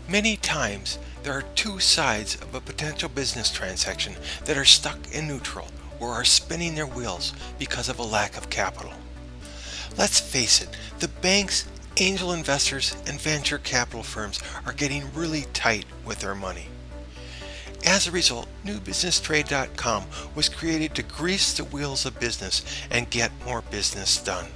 Many times, there are two sides of a potential business transaction that are stuck in neutral or are spinning their wheels because of a lack of capital. Let's face it, the banks, angel investors, and venture capital firms are getting really tight with their money. As a result, NewBusinessTrade.com was created to grease the wheels of business and get more business done.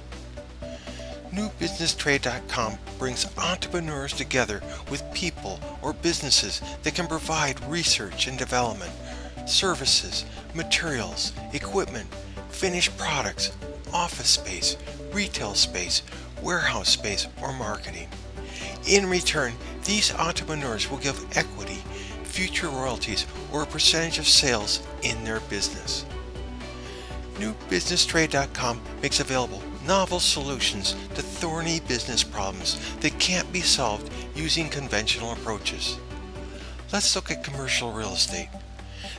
NewBusinessTrade.com brings entrepreneurs together with people or businesses that can provide research and development, services, materials, equipment, finished products, office space, retail space, warehouse space, or marketing. In return, these entrepreneurs will give equity, future royalties, or a percentage of sales in their business. NewBusinessTrade.com makes available novel solutions to thorny business problems that can't be solved using conventional approaches. Let's look at commercial real estate.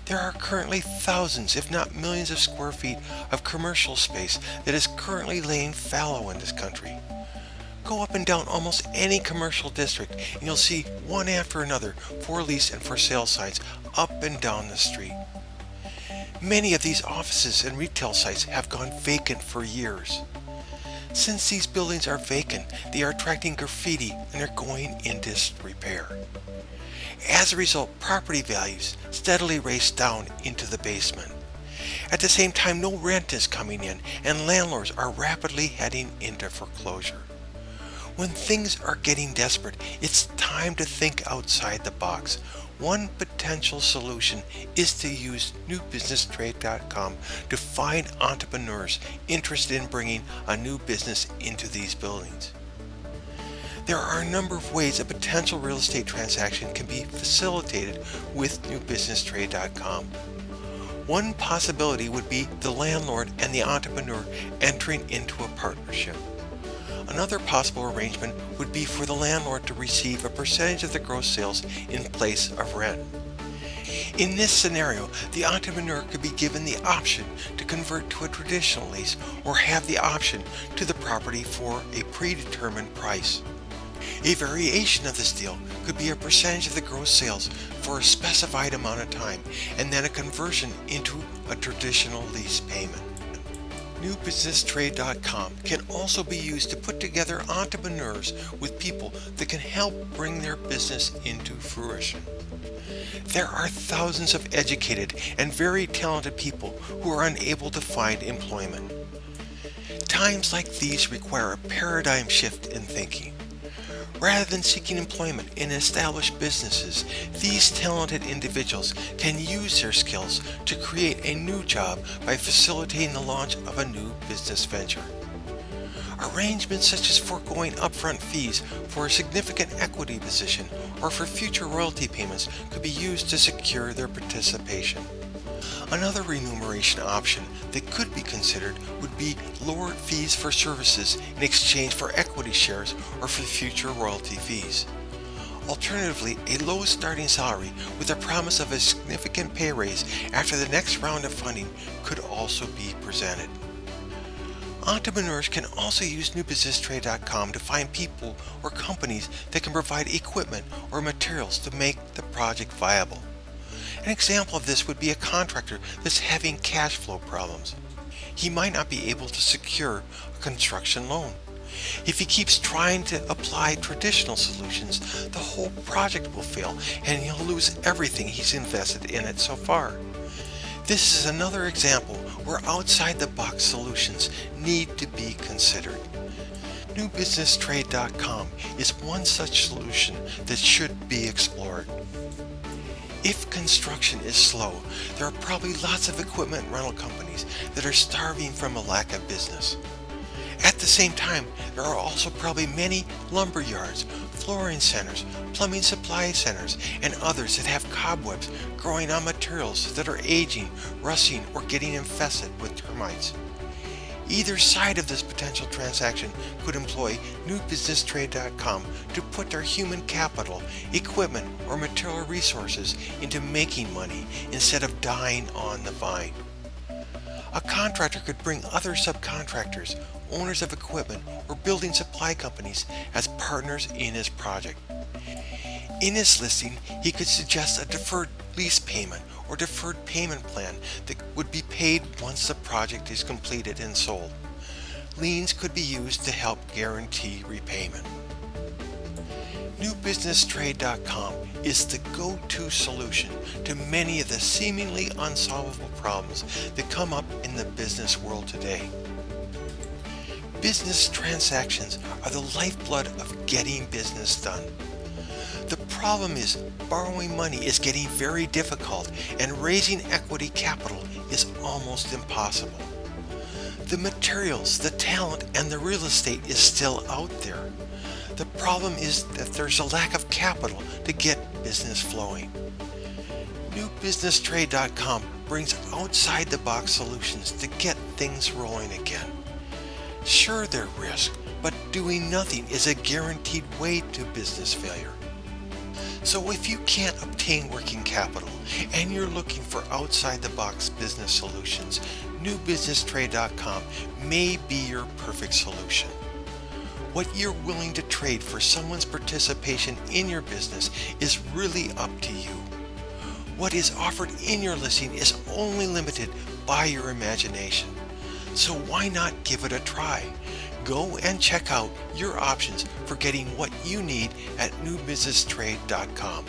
There are currently thousands, if not millions of square feet of commercial space that is currently laying fallow in this country. Go up and down almost any commercial district and you'll see one after another for lease and for sale signs up and down the street. Many of these offices and retail sites have gone vacant for years. Since these buildings are vacant, they are attracting graffiti and are going into disrepair. As a result, property values steadily race down into the basement. At the same time, no rent is coming in and landlords are rapidly heading into foreclosure. When things are getting desperate, it's time to think outside the box. One potential solution is to use NewBusinessTrade.com to find entrepreneurs interested in bringing a new business into these buildings. There are a number of ways a potential real estate transaction can be facilitated with NewBusinessTrade.com. One possibility would be the landlord and the entrepreneur entering into a partnership. Another possible arrangement would be for the landlord to receive a percentage of the gross sales in place of rent. In this scenario, the entrepreneur could be given the option to convert to a traditional lease or have the option to the property for a predetermined price. A variation of this deal could be a percentage of the gross sales for a specified amount of time and then a conversion into a traditional lease payment. NewBusinessTrade.com can also be used to put together entrepreneurs with people that can help bring their business into fruition. There are thousands of educated and very talented people who are unable to find employment. Times like these require a paradigm shift in thinking. Rather than seeking employment in established businesses, these talented individuals can use their skills to create a new job by facilitating the launch of a new business venture. Arrangements such as foregoing upfront fees for a significant equity position or for future royalty payments could be used to secure their participation. Another remuneration option that could be considered would be lowered fees for services in exchange for equity shares or for future royalty fees. Alternatively, a low starting salary with a promise of a significant pay raise after the next round of funding could also be presented. Entrepreneurs can also use NewBusinessTrade.com to find people or companies that can provide equipment or materials to make the project viable. An example of this would be a contractor that's having cash flow problems. He might not be able to secure a construction loan. If he keeps trying to apply traditional solutions, the whole project will fail and he'll lose everything he's invested in it so far. This is another example where outside-the-box solutions need to be considered. NewBusinessTrade.com is one such solution that should be explored. If construction is slow, there are probably lots of equipment rental companies that are starving from a lack of business. At the same time, there are also probably many lumber yards, flooring centers, plumbing supply centers, and others that have cobwebs growing on materials that are aging, rusting, or getting infested with termites. Either side of this potential transaction could employ NewBusinessTrade.com to put their human capital, equipment, or material resources into making money instead of dying on the vine. A contractor could bring other subcontractors, owners of equipment, or building supply companies as partners in his project. In his listing, he could suggest a deferred lease payment or deferred payment plan that would be paid once the project is completed and sold. Liens could be used to help guarantee repayment. NewBusinessTrade.com is the go-to solution to many of the seemingly unsolvable problems that come up in the business world today. Business transactions are the lifeblood of getting business done. The problem is borrowing money is getting very difficult and raising equity capital is almost impossible. The materials, the talent, and the real estate is still out there. The problem is that there's a lack of capital to get business flowing. NewBusinessTrade.com brings outside-the-box solutions to get things rolling again. Sure, there's risk, but doing nothing is a guaranteed way to business failure. So if you can't obtain working capital and you're looking for outside-the-box business solutions, NewBusinessTrade.com may be your perfect solution. What you're willing to trade for someone's participation in your business is really up to you. What is offered in your listing is only limited by your imagination. So why not give it a try? Go and check out your options for getting what you need at NewBusinessTrade.com.